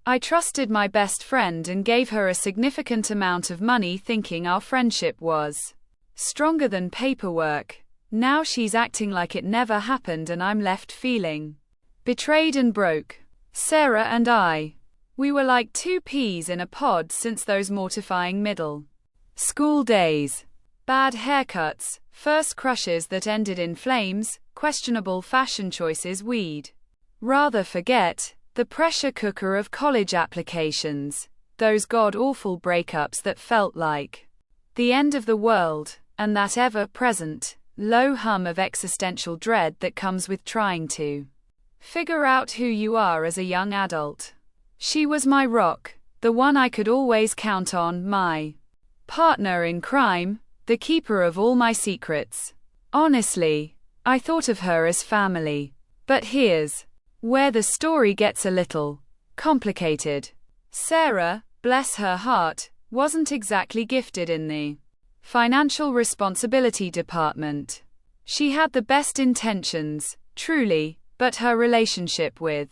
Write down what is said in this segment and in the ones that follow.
I trusted my best friend and gave her a significant amount of money thinking our friendship was stronger than paperwork. Now she's acting like it never happened and I'm left feeling betrayed and broke. Sarah and we were like two peas in a pod since those mortifying middle school days. Bad haircuts, first crushes that ended in flames, questionable fashion choices we'd rather forget, the pressure cooker of college applications, those god-awful breakups that felt like the end of the world, and that ever-present, low hum of existential dread that comes with trying to figure out who you are as a young adult. She was my rock, the one I could always count on, my partner in crime, the keeper of all my secrets. Honestly, I thought of her as family. But here's where the story gets a little complicated. Sarah, bless her heart, wasn't exactly gifted in the financial responsibility department. She had the best intentions, truly, but her relationship with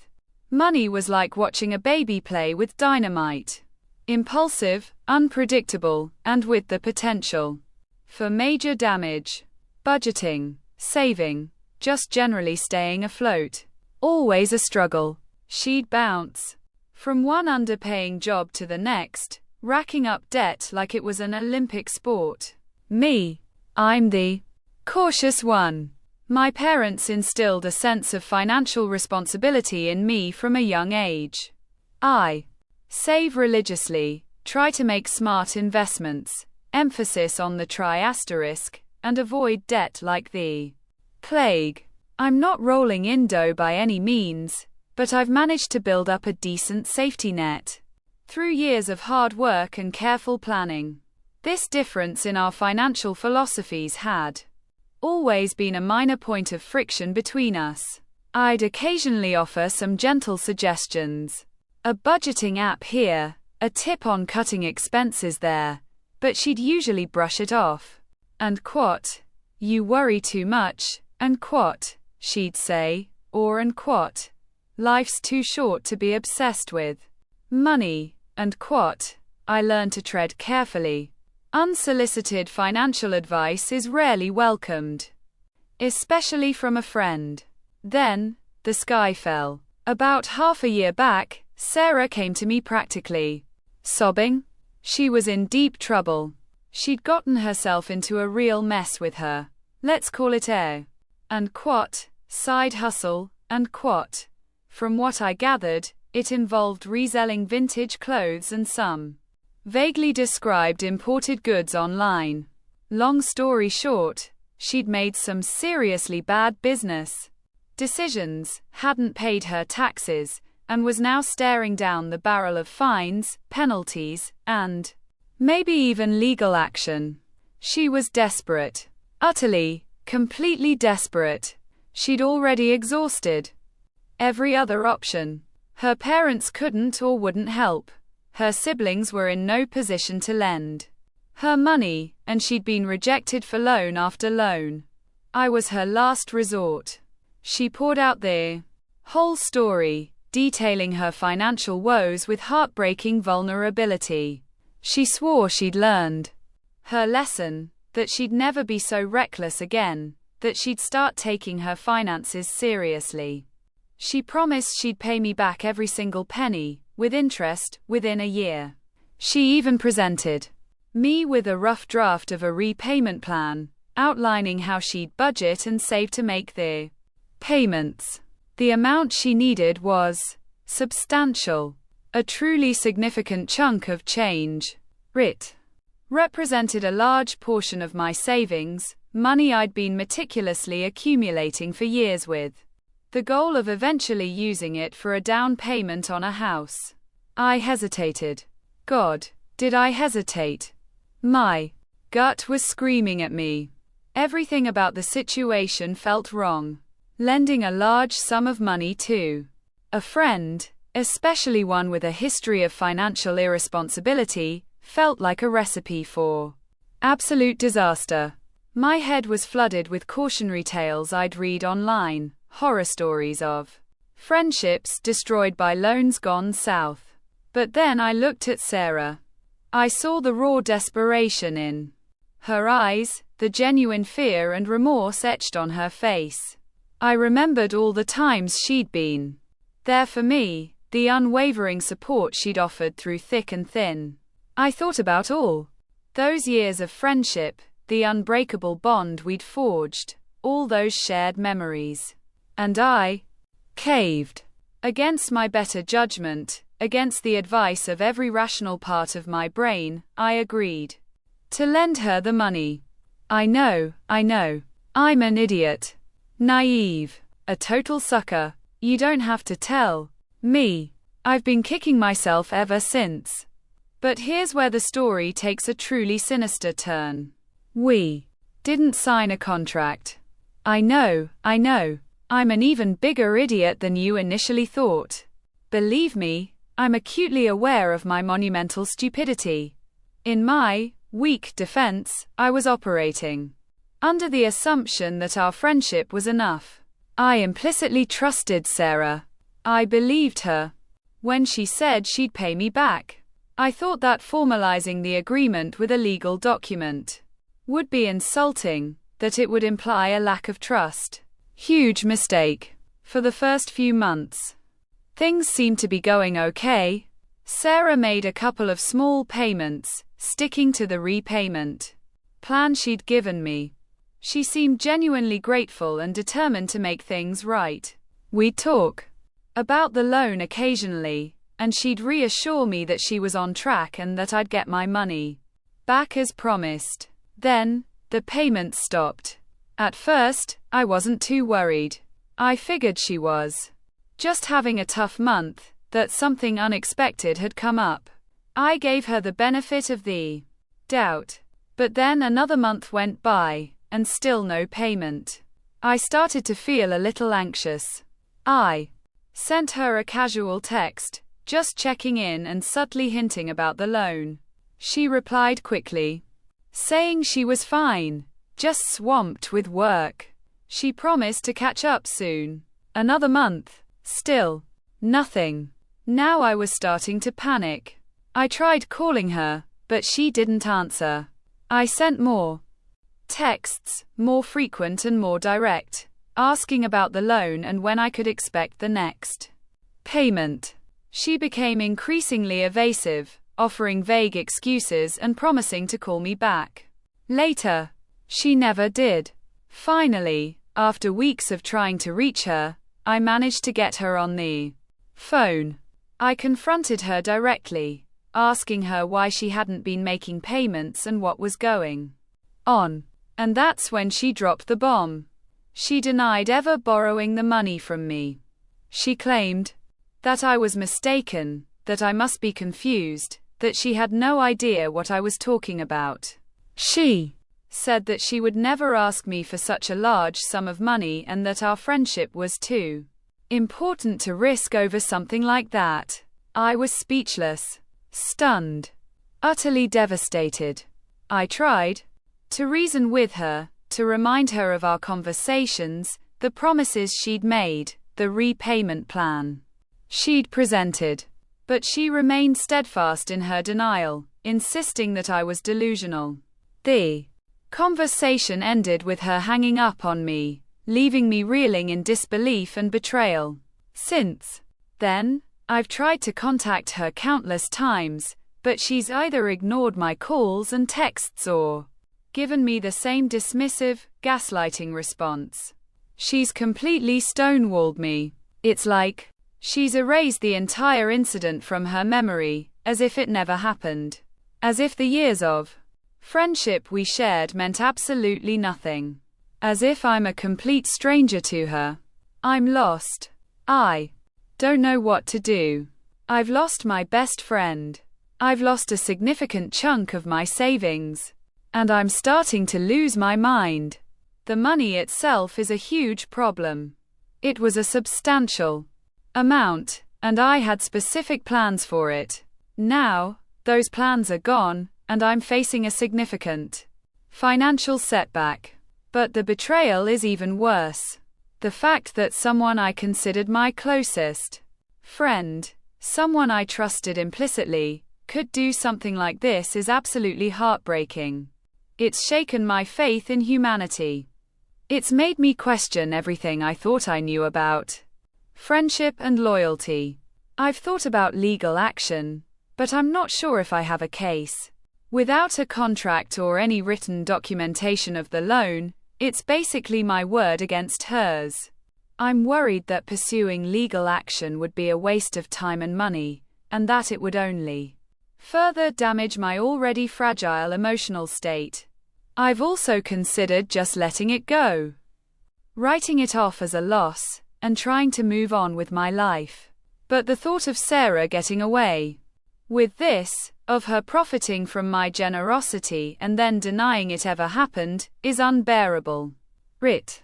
money was like watching a baby play with dynamite. Impulsive, unpredictable, and with the potential for major damage. Budgeting, saving, just generally staying afloat. Always a struggle. She'd bounce from one underpaying job to the next, racking up debt like it was an Olympic sport. Me, I'm the cautious one. My parents instilled a sense of financial responsibility in me from a young age. I save religiously, try to make smart investments, emphasis on the try asterisk, and avoid debt like the plague. I'm not rolling in dough by any means, but I've managed to build up a decent safety net through years of hard work and careful planning. This difference in our financial philosophies had always been a minor point of friction between us. I'd occasionally offer some gentle suggestions. A budgeting app here, a tip on cutting expenses there, but she'd usually brush it off. And quote, "You worry too much," and quote, she'd say, or and quote, "Life's too short to be obsessed with money," and quote, I learned to tread carefully. Unsolicited financial advice is rarely welcomed, especially from a friend. Then, the sky fell. About half a year back, Sarah came to me practically sobbing. She was in deep trouble. She'd gotten herself into a real mess with her, let's call it and quote, side hustle, and quote. From what I gathered, it involved reselling vintage clothes and some vaguely described imported goods online. Long story short, she'd made some seriously bad business decisions, hadn't paid her taxes, and was now staring down the barrel of fines, penalties, and maybe even legal action. She was desperate. Utterly, completely desperate. She'd already exhausted every other option. Her parents couldn't or wouldn't help. Her siblings were in no position to lend her money, and she'd been rejected for loan after loan. I was her last resort. She poured out the whole story, detailing her financial woes with heartbreaking vulnerability. She swore she'd learned her lesson, that she'd never be so reckless again, that she'd start taking her finances seriously. She promised she'd pay me back every single penny, with interest, within a year. She even presented me with a rough draft of a repayment plan, outlining how she'd budget and save to make the payments. The amount she needed was substantial, a truly significant chunk of change. It represented a large portion of my savings, money I'd been meticulously accumulating for years with the goal of eventually using it for a down payment on a house. I hesitated. God, did I hesitate? My gut was screaming at me. Everything about the situation felt wrong. Lending a large sum of money to a friend, especially one with a history of financial irresponsibility, felt like a recipe for absolute disaster. My head was flooded with cautionary tales I'd read online, horror stories of friendships destroyed by loans gone south, But then I looked at Sarah. I saw the raw desperation in her eyes, the genuine fear and remorse etched on her face. I remembered all the times she'd been there for me, the unwavering support she'd offered through thick and thin. I thought about all those years of friendship, the unbreakable bond we'd forged, all those shared memories. And I caved. Against my better judgment, against the advice of every rational part of my brain, I agreed to lend her the money. I know, I'm an idiot. Naive. A total sucker. You don't have to tell me. I've been kicking myself ever since. But here's where the story takes a truly sinister turn. We didn't sign a contract. I know. I'm an even bigger idiot than you initially thought. Believe me, I'm acutely aware of my monumental stupidity. In my weak defense, I was operating under the assumption that our friendship was enough. I implicitly trusted Sarah. I believed her when she said she'd pay me back. I thought that formalizing the agreement with a legal document would be insulting, that it would imply a lack of trust. Huge mistake. For the first few months, things seemed to be going okay. Sarah made a couple of small payments, sticking to the repayment plan she'd given me. She seemed genuinely grateful and determined to make things right. We'd talk about the loan occasionally, and she'd reassure me that she was on track and that I'd get my money back as promised. Then, the payments stopped. At first, I wasn't too worried. I figured she was just having a tough month, that something unexpected had come up. I gave her the benefit of the doubt. But then another month went by, and still no payment. I started to feel a little anxious. I sent her a casual text, just checking in and subtly hinting about the loan. She replied quickly, saying she was fine, just swamped with work. She promised to catch up soon. Another month. Still nothing. Now I was starting to panic. I tried calling her, but she didn't answer. I sent more texts, more frequent and more direct, asking about the loan and when I could expect the next payment. She became increasingly evasive, offering vague excuses and promising to call me back later. She never did. Finally, after weeks of trying to reach her, I managed to get her on the phone. I confronted her directly, asking her why she hadn't been making payments and what was going on. And that's when she dropped the bomb. She denied ever borrowing the money from me. She claimed that I was mistaken, that I must be confused, that she had no idea what I was talking about. She said that she would never ask me for such a large sum of money and that our friendship was too important to risk over something like that. I was speechless, stunned, utterly devastated. I tried to reason with her, to remind her of our conversations, the promises she'd made, the repayment plan she'd presented. But she remained steadfast in her denial, insisting that I was delusional. The conversation ended with her hanging up on me, leaving me reeling in disbelief and betrayal. Since then, I've tried to contact her countless times, but she's either ignored my calls and texts or given me the same dismissive, gaslighting response. She's completely stonewalled me. It's like she's erased the entire incident from her memory, as if it never happened. As if the years of friendship we shared meant absolutely nothing. As if I'm a complete stranger to her. I'm lost. I don't know what to do. I've lost my best friend. I've lost a significant chunk of my savings. And I'm starting to lose my mind. The money itself is a huge problem. It was a substantial amount, and I had specific plans for it. Now, those plans are gone, and I'm facing a significant financial setback. But the betrayal is even worse. The fact that someone I considered my closest friend Someone I trusted implicitly could do something like this is absolutely heartbreaking. It's shaken my faith in humanity. It's made me question everything I thought I knew about friendship and loyalty. I've thought about legal action, but I'm not sure if I have a case. Without a contract or any written documentation of the loan, it's basically my word against hers. I'm worried that pursuing legal action would be a waste of time and money, and that it would only further damage my already fragile emotional state. I've also considered just letting it go, writing it off as a loss, and trying to move on with my life. But the thought of Sarah getting away with this, of her profiting from my generosity and then denying it ever happened, is unbearable. It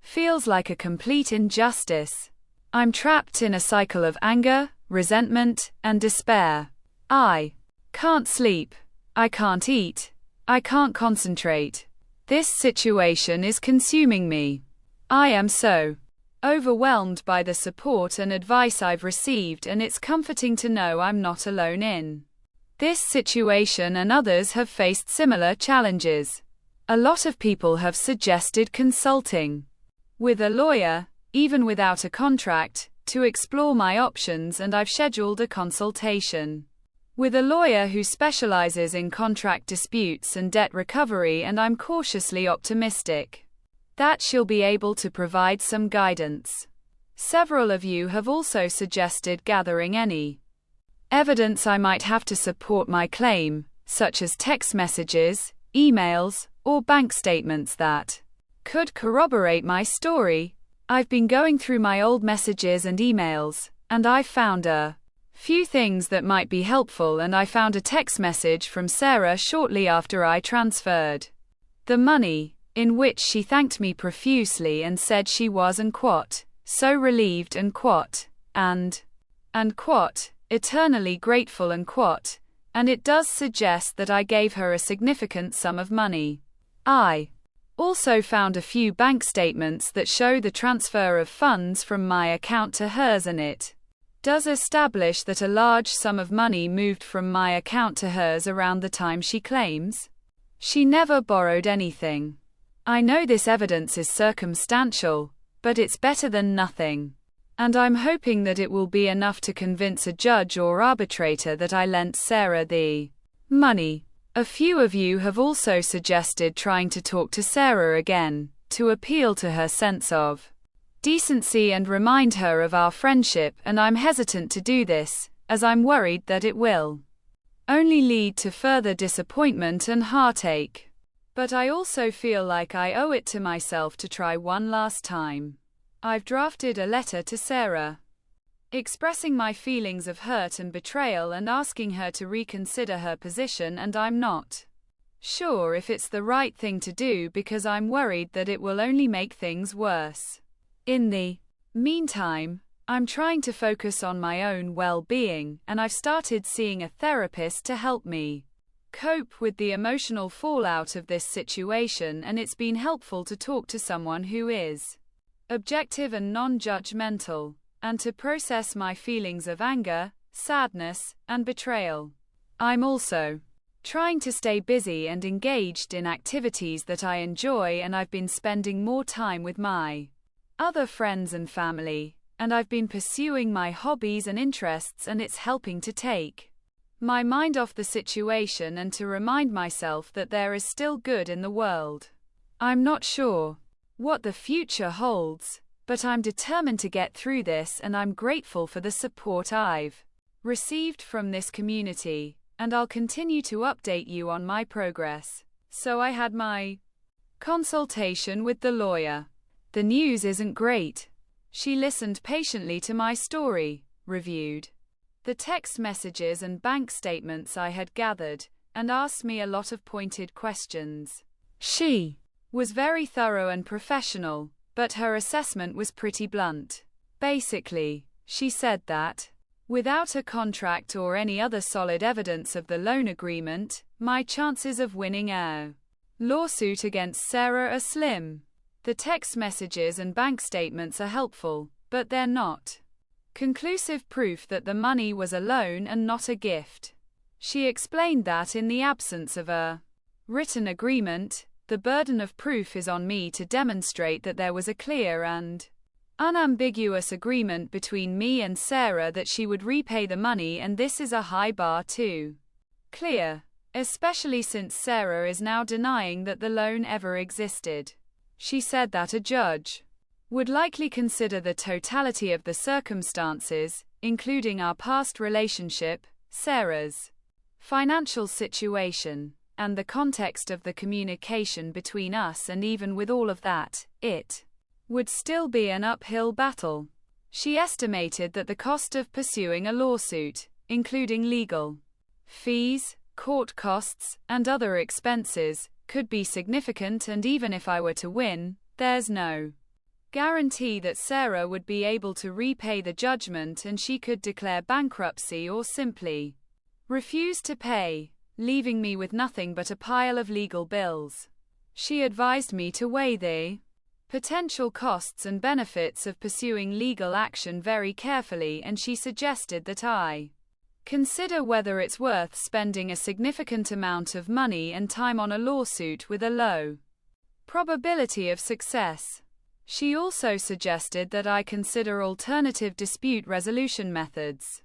feels like a complete injustice. I'm trapped in a cycle of anger, resentment, and despair. I can't sleep. I can't eat. I can't concentrate. This situation is consuming me. I am so overwhelmed by the support and advice I've received, and it's comforting to know I'm not alone in this situation, and others have faced similar challenges. A lot of people have suggested consulting with a lawyer, even without a contract, to explore my options, and I've scheduled a consultation with a lawyer who specializes in contract disputes and debt recovery, and I'm cautiously optimistic that she'll be able to provide some guidance. Several of you have also suggested gathering any evidence I might have to support my claim, such as text messages, emails, or bank statements that could corroborate my story. I've been going through my old messages and emails, and I found a few things that might be helpful, and I found a text message from Sarah shortly after I transferred the money, in which she thanked me profusely and said she was so relieved and eternally grateful and it does suggest that I gave her a significant sum of money. I also found a few bank statements that show the transfer of funds from my account to hers, and it does establish that a large sum of money moved from my account to hers around the time she claims she never borrowed anything. I know this evidence is circumstantial, but it's better than nothing. And I'm hoping that it will be enough to convince a judge or arbitrator that I lent Sarah the money. A few of you have also suggested trying to talk to Sarah again, to appeal to her sense of decency and remind her of our friendship, and I'm hesitant to do this, as I'm worried that it will only lead to further disappointment and heartache. But I also feel like I owe it to myself to try one last time. I've drafted a letter to Sarah, expressing my feelings of hurt and betrayal and asking her to reconsider her position, and I'm not sure if it's the right thing to do because I'm worried that it will only make things worse. In the meantime, I'm trying to focus on my own well-being, and I've started seeing a therapist to help me cope with the emotional fallout of this situation, and it's been helpful to talk to someone who is objective and non-judgmental, and to process my feelings of anger, sadness, and betrayal. I'm also trying to stay busy and engaged in activities that I enjoy, and I've been spending more time with my other friends and family, and I've been pursuing my hobbies and interests, and it's helping to take my mind off the situation and to remind myself that there is still good in the world. I'm not sure what the future holds, but I'm determined to get through this, and I'm grateful for the support I've received from this community, and I'll continue to update you on my progress. So I had my consultation with the lawyer. The news isn't great. She listened patiently to my story, reviewed the text messages and bank statements I had gathered, and asked me a lot of pointed questions. She was very thorough and professional, but her assessment was pretty blunt. Basically, she said that without a contract or any other solid evidence of the loan agreement, my chances of winning a lawsuit against Sarah are slim. The text messages and bank statements are helpful, but they're not conclusive proof that the money was a loan and not a gift. She explained that in the absence of a written agreement, the burden of proof is on me to demonstrate that there was a clear and unambiguous agreement between me and Sarah that she would repay the money, and this is a high bar to clear, especially since Sarah is now denying that the loan ever existed. She said that a judge would likely consider the totality of the circumstances, including our past relationship, Sarah's financial situation, and the context of the communication between us, and even with all of that, it would still be an uphill battle. She estimated that the cost of pursuing a lawsuit, including legal fees, court costs, and other expenses, could be significant, and even if I were to win, there's no guarantee that Sarah would be able to repay the judgment, and she could declare bankruptcy or simply refuse to pay, leaving me with nothing but a pile of legal bills. She advised me to weigh the potential costs and benefits of pursuing legal action very carefully, and she suggested that I consider whether it's worth spending a significant amount of money and time on a lawsuit with a low probability of success. She also suggested that I consider alternative dispute resolution methods,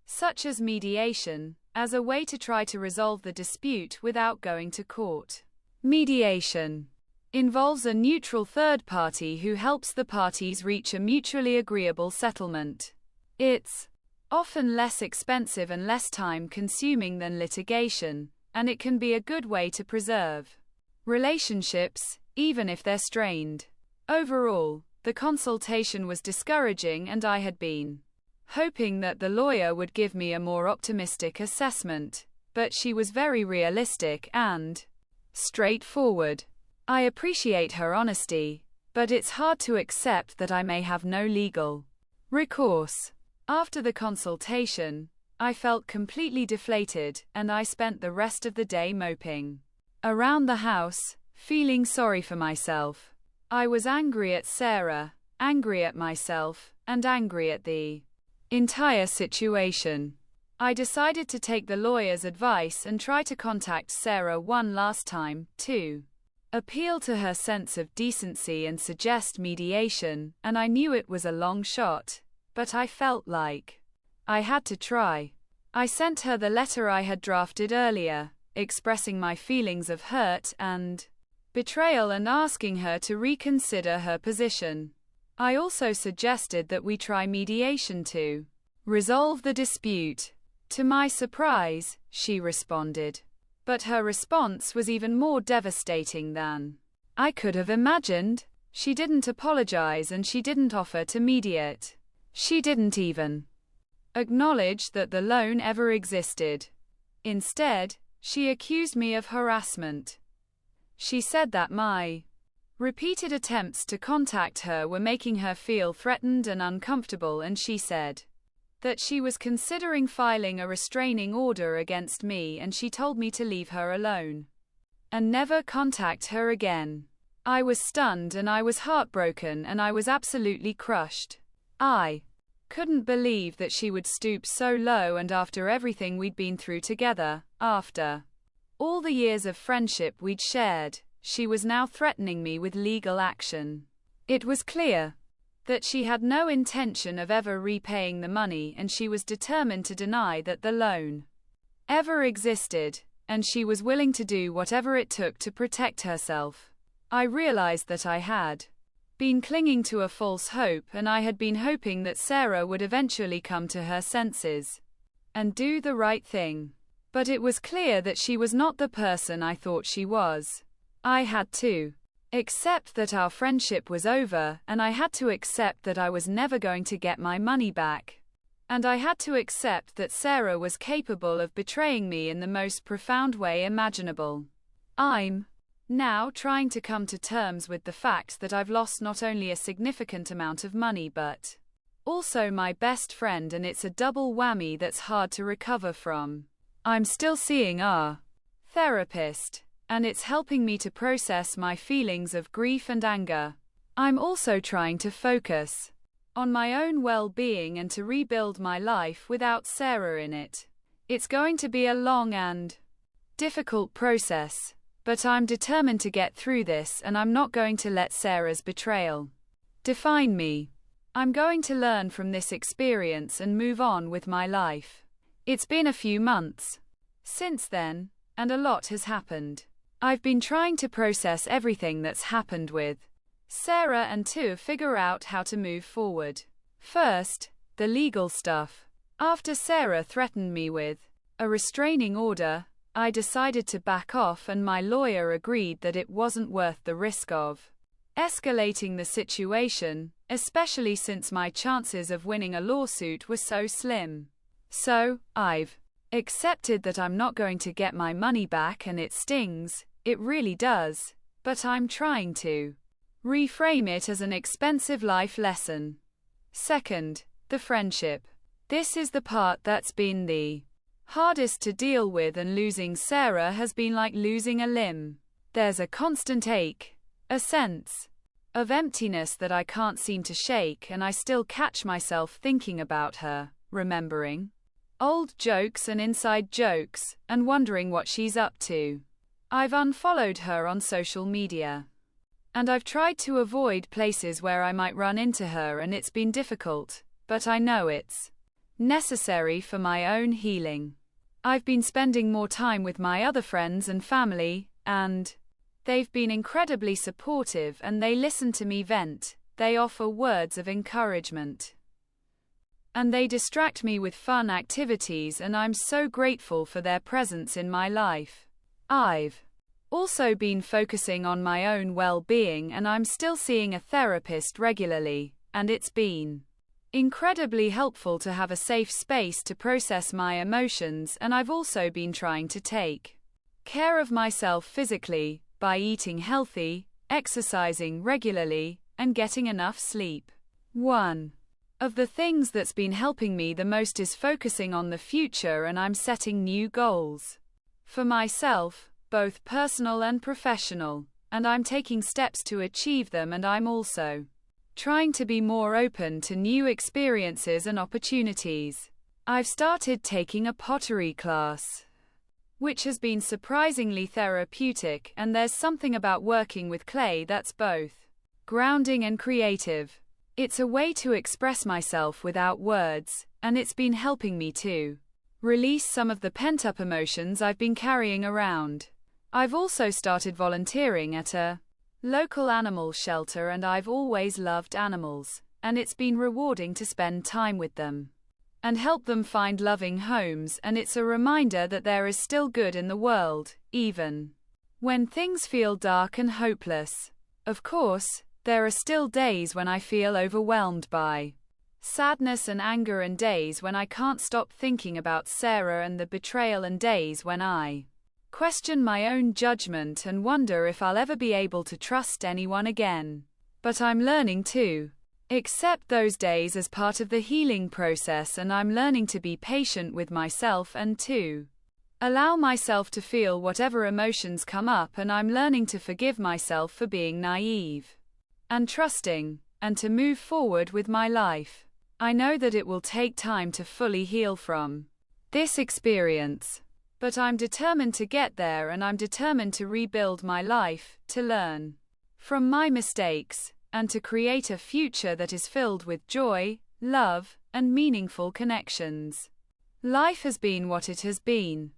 such as mediation, as a way to try to resolve the dispute without going to court. Mediation involves a neutral third party who helps the parties reach a mutually agreeable settlement. It's often less expensive and less time-consuming than litigation, and it can be a good way to preserve relationships, even if they're strained. Overall, the consultation was discouraging, and I had been hoping that the lawyer would give me a more optimistic assessment, but she was very realistic and straightforward. I appreciate her honesty, but it's hard to accept that I may have no legal recourse. After the consultation, I felt completely deflated, and I spent the rest of the day moping around the house, feeling sorry for myself. I was angry at Sarah, angry at myself, and angry at the entire situation. I decided to take the lawyer's advice and try to contact Sarah one last time, to appeal to her sense of decency and suggest mediation, and I knew it was a long shot, but I felt like I had to try. I sent her the letter I had drafted earlier, expressing my feelings of hurt and betrayal and asking her to reconsider her position. I also suggested that we try mediation to resolve the dispute. To my surprise, she responded. But her response was even more devastating than I could have imagined. She didn't apologize, and she didn't offer to mediate. She didn't even acknowledge that the loan ever existed. Instead, she accused me of harassment. She said that my repeated attempts to contact her were making her feel threatened and uncomfortable, and she said that she was considering filing a restraining order against me, and she told me to leave her alone and never contact her again. I was stunned, and I was heartbroken, and I was absolutely crushed. I couldn't believe that she would stoop so low, and after everything we'd been through together, after all the years of friendship we'd shared, she was now threatening me with legal action. It was clear that she had no intention of ever repaying the money, and she was determined to deny that the loan ever existed, and she was willing to do whatever it took to protect herself. I realized that I had been clinging to a false hope, and I had been hoping that Sarah would eventually come to her senses and do the right thing. But it was clear that she was not the person I thought she was. I had to accept that our friendship was over, and I had to accept that I was never going to get my money back. And I had to accept that Sarah was capable of betraying me in the most profound way imaginable. I'm now trying to come to terms with the fact that I've lost not only a significant amount of money but also my best friend, and it's a double whammy that's hard to recover from. I'm still seeing our therapist, and it's helping me to process my feelings of grief and anger. I'm also trying to focus on my own well-being and to rebuild my life without Sarah in it. It's going to be a long and difficult process, but I'm determined to get through this, and I'm not going to let Sarah's betrayal define me. I'm going to learn from this experience and move on with my life. It's been a few months since then, and a lot has happened. I've been trying to process everything that's happened with Sarah and to figure out how to move forward. First, the legal stuff. After Sarah threatened me with a restraining order, I decided to back off, and my lawyer agreed that it wasn't worth the risk of escalating the situation, especially since my chances of winning a lawsuit were so slim. So, I've accepted that I'm not going to get my money back, and it stings, it really does, but I'm trying to reframe it as an expensive life lesson. Second, the friendship. This is the part that's been the hardest to deal with, and losing Sarah has been like losing a limb. There's a constant ache, a sense of emptiness that I can't seem to shake, and I still catch myself thinking about her, remembering old jokes and inside jokes, and wondering what she's up to. I've unfollowed her on social media, and I've tried to avoid places where I might run into her, and it's been difficult, but I know it's necessary for my own healing. I've been spending more time with my other friends and family, and they've been incredibly supportive, and they listen to me vent, they offer words of encouragement, and they distract me with fun activities, and I'm so grateful for their presence in my life. I've also been focusing on my own well-being, and I'm still seeing a therapist regularly, and it's been incredibly helpful to have a safe space to process my emotions, and I've also been trying to take care of myself physically by eating healthy, exercising regularly, and getting enough sleep. One of the things that's been helping me the most is focusing on the future, and I'm setting new goals for myself, both personal and professional, and I'm taking steps to achieve them, and I'm also trying to be more open to new experiences and opportunities. I've started taking a pottery class, which has been surprisingly therapeutic, and there's something about working with clay that's both grounding and creative. It's a way to express myself without words, and it's been helping me to release some of the pent-up emotions I've been carrying around. I've also started volunteering at a local animal shelter, and I've always loved animals, and it's been rewarding to spend time with them and help them find loving homes, and it's a reminder that there is still good in the world, even when things feel dark and hopeless. Of course, there are still days when I feel overwhelmed by sadness and anger, and days when I can't stop thinking about Sarah and the betrayal, and days when I question my own judgment and wonder if I'll ever be able to trust anyone again. But I'm learning to accept those days as part of the healing process, and I'm learning to be patient with myself and to allow myself to feel whatever emotions come up, and I'm learning to forgive myself for being naive and trusting, and to move forward with my life. I know that it will take time to fully heal from this experience, but I'm determined to get there, and I'm determined to rebuild my life, to learn from my mistakes, and to create a future that is filled with joy, love, and meaningful connections. Life has been what it has been.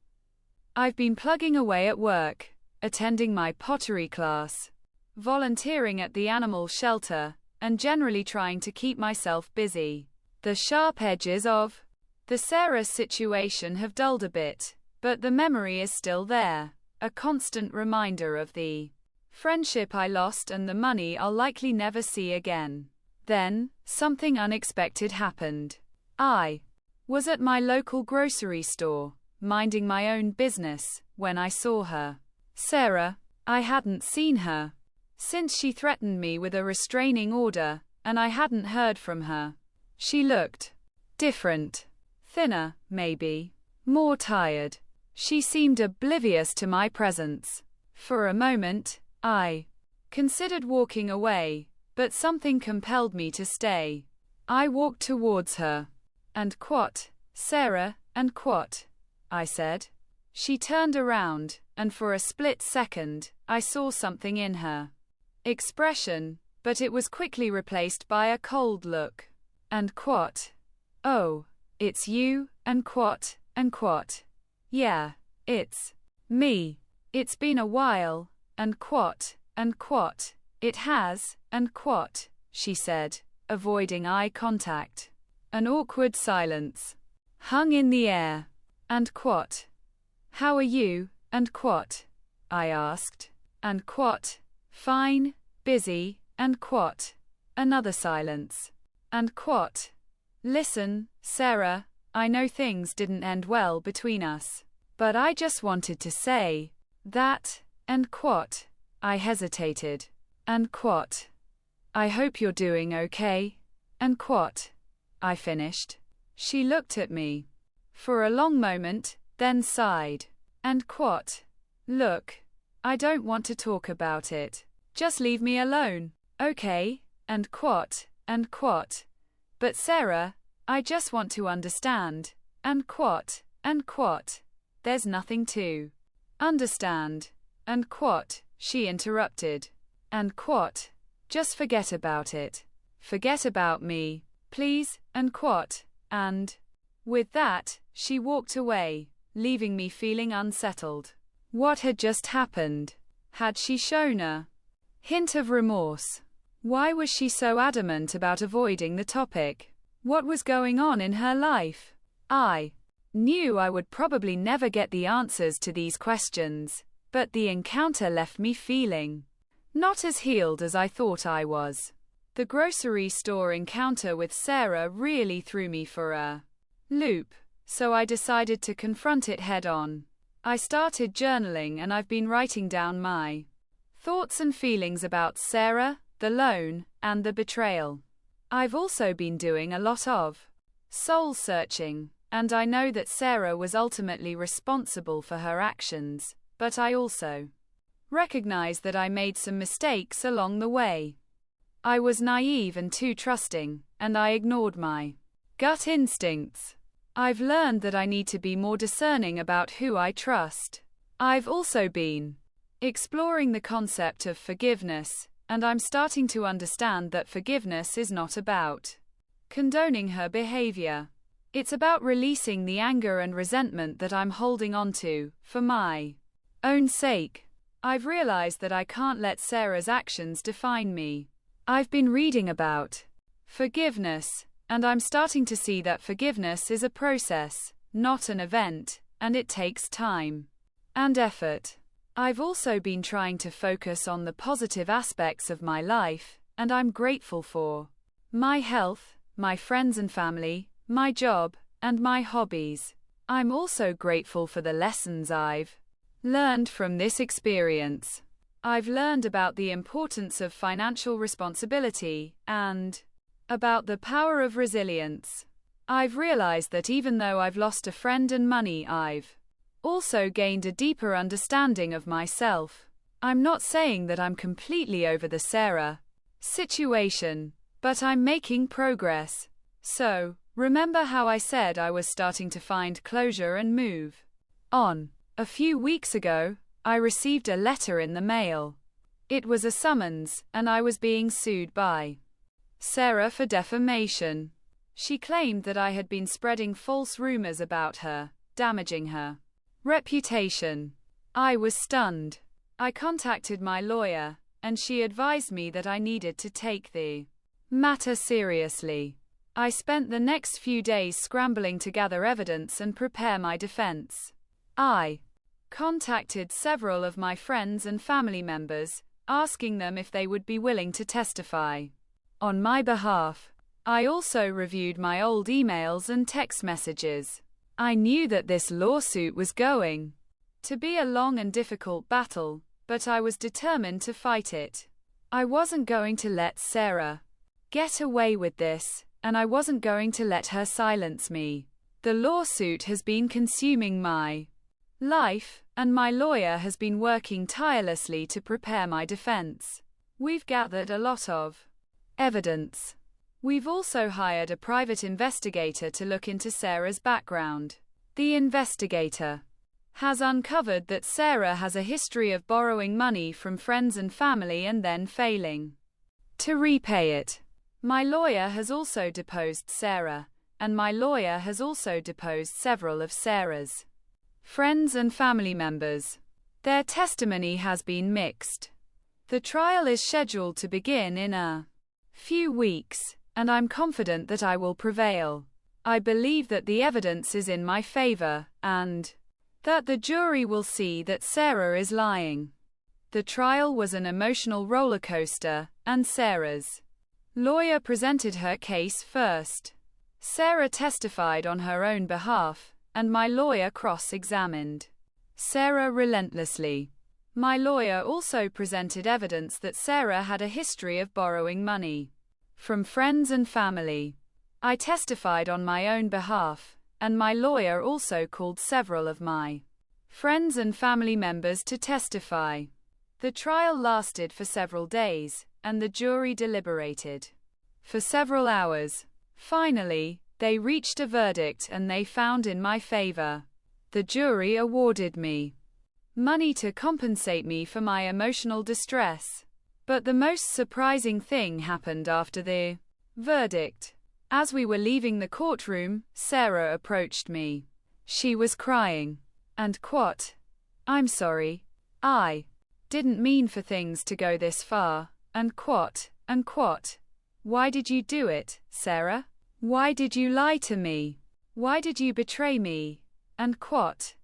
I've been plugging away at work, attending my pottery class, volunteering at the animal shelter, and generally trying to keep myself busy. The sharp edges of the Sarah situation have dulled a bit, but the memory is still there, a constant reminder of the friendship I lost and the money I'll likely never see again. Then, something unexpected happened. I was at my local grocery store, minding my own business, when I saw her. Sarah. I hadn't seen her since she threatened me with a restraining order, and I hadn't heard from her. She looked different. Thinner, maybe. More tired. She seemed oblivious to my presence. For a moment, I considered walking away, but something compelled me to stay. I walked towards her. And quat, Sarah, and quat, I said. She turned around, and for a split second, I saw something in her expression, but it was quickly replaced by a cold look. And quat, oh, it's you, and quat, yeah, it's me. It's been a while, and quat, it has, and quat, she said, avoiding eye contact. An awkward silence hung in the air. And quat, how are you, and quat, I asked. And quat, fine, busy, and quat, another silence. And quat, listen, Sarah, I know things didn't end well between us, but I just wanted to say that, and quat, I hesitated. And quat, I hope you're doing okay, and quat, I finished. She looked at me for a long moment, then sighed. And quat, look, I don't want to talk about it. Just leave me alone, okay? And quat, but Sarah, I just want to understand. And quat, there's nothing to understand. And quat, she interrupted. And quat, just forget about it. Forget about me, please, and quat, and with that, she walked away, leaving me feeling unsettled. What had just happened? Had she shown a hint of remorse? Why was she so adamant about avoiding the topic? What was going on in her life? I knew I would probably never get the answers to these questions, but the encounter left me feeling not as healed as I thought I was. The grocery store encounter with Sarah really threw me for a loop, so I decided to confront it head on. I started journaling and I've been writing down my thoughts and feelings about Sarah, the loan, and the betrayal. I've also been doing a lot of soul searching, and I know that Sarah was ultimately responsible for her actions, but I also recognize that I made some mistakes along the way. I was naive and too trusting, and I ignored my gut instincts. I've learned that I need to be more discerning about who I trust. I've also been exploring the concept of forgiveness, and I'm starting to understand that forgiveness is not about condoning her behavior. It's about releasing the anger and resentment that I'm holding onto, for my own sake. I've realized that I can't let Sarah's actions define me. I've been reading about forgiveness, and I'm starting to see that forgiveness is a process, not an event, and it takes time and effort. I've also been trying to focus on the positive aspects of my life, and I'm grateful for my health, my friends and family, my job, and my hobbies. I'm also grateful for the lessons I've learned from this experience. I've learned about the importance of financial responsibility and about the power of resilience. I've realized that even though I've lost a friend and money, I've also gained a deeper understanding of myself. I'm not saying that I'm completely over the Sarah situation, but I'm making progress. So, remember how I said I was starting to find closure and move on? A few weeks ago, I received a letter in the mail. It was a summons, and I was being sued by Sarah for defamation. She claimed that I had been spreading false rumors about her, damaging her reputation. I was stunned. I contacted my lawyer, and she advised me that I needed to take the matter seriously. I spent the next few days scrambling to gather evidence and prepare my defense. I contacted several of my friends and family members, asking them if they would be willing to testify on my behalf. I also reviewed my old emails and text messages. I knew that this lawsuit was going to be a long and difficult battle, but I was determined to fight it. I wasn't going to let Sarah get away with this, and I wasn't going to let her silence me. The lawsuit has been consuming my life, and my lawyer has been working tirelessly to prepare my defense. We've gathered a lot of evidence. We've also hired a private investigator to look into Sarah's background. The investigator has uncovered that Sarah has a history of borrowing money from friends and family and then failing to repay it. My lawyer has also deposed Sarah, and my lawyer has also deposed several of Sarah's friends and family members. Their testimony has been mixed. The trial is scheduled to begin in a few weeks, and I'm confident that I will prevail. I believe that the evidence is in my favor, and that the jury will see that Sarah is lying. The trial was an emotional roller coaster, and Sarah's lawyer presented her case first. Sarah testified on her own behalf, and my lawyer cross-examined Sarah relentlessly. My lawyer also presented evidence that Sarah had a history of borrowing money from friends and family. I testified on my own behalf, and my lawyer also called several of my friends and family members to testify. The trial lasted for several days, and the jury deliberated for several hours. Finally, they reached a verdict and they found in my favor. The jury awarded me money to compensate me for my emotional distress. But the most surprising thing happened after the verdict. As we were leaving the courtroom, Sarah approached me. She was crying. And quote, "I'm sorry. I didn't mean for things to go this far." And quote. Why did you do it, Sarah? Why did you lie to me? Why did you betray me? And quote.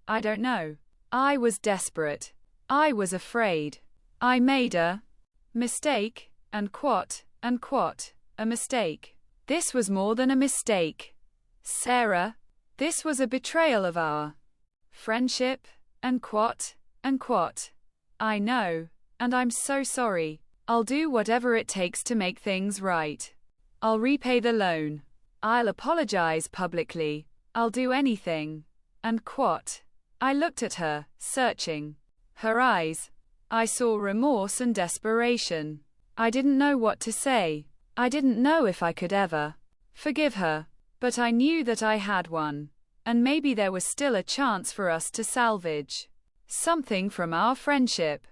I don't know. I was desperate. I was afraid. I made a mistake, and quote, a mistake. This was more than a mistake, Sarah. This was a betrayal of our friendship, and quote. I know, and I'm so sorry. I'll do whatever it takes to make things right. I'll repay the loan. I'll apologize publicly. I'll do anything. And quote. I looked at her, searching her eyes. I saw remorse and desperation. I didn't know what to say. I didn't know if I could ever forgive her. But I knew that I had one. And maybe there was still a chance for us to salvage something from our friendship.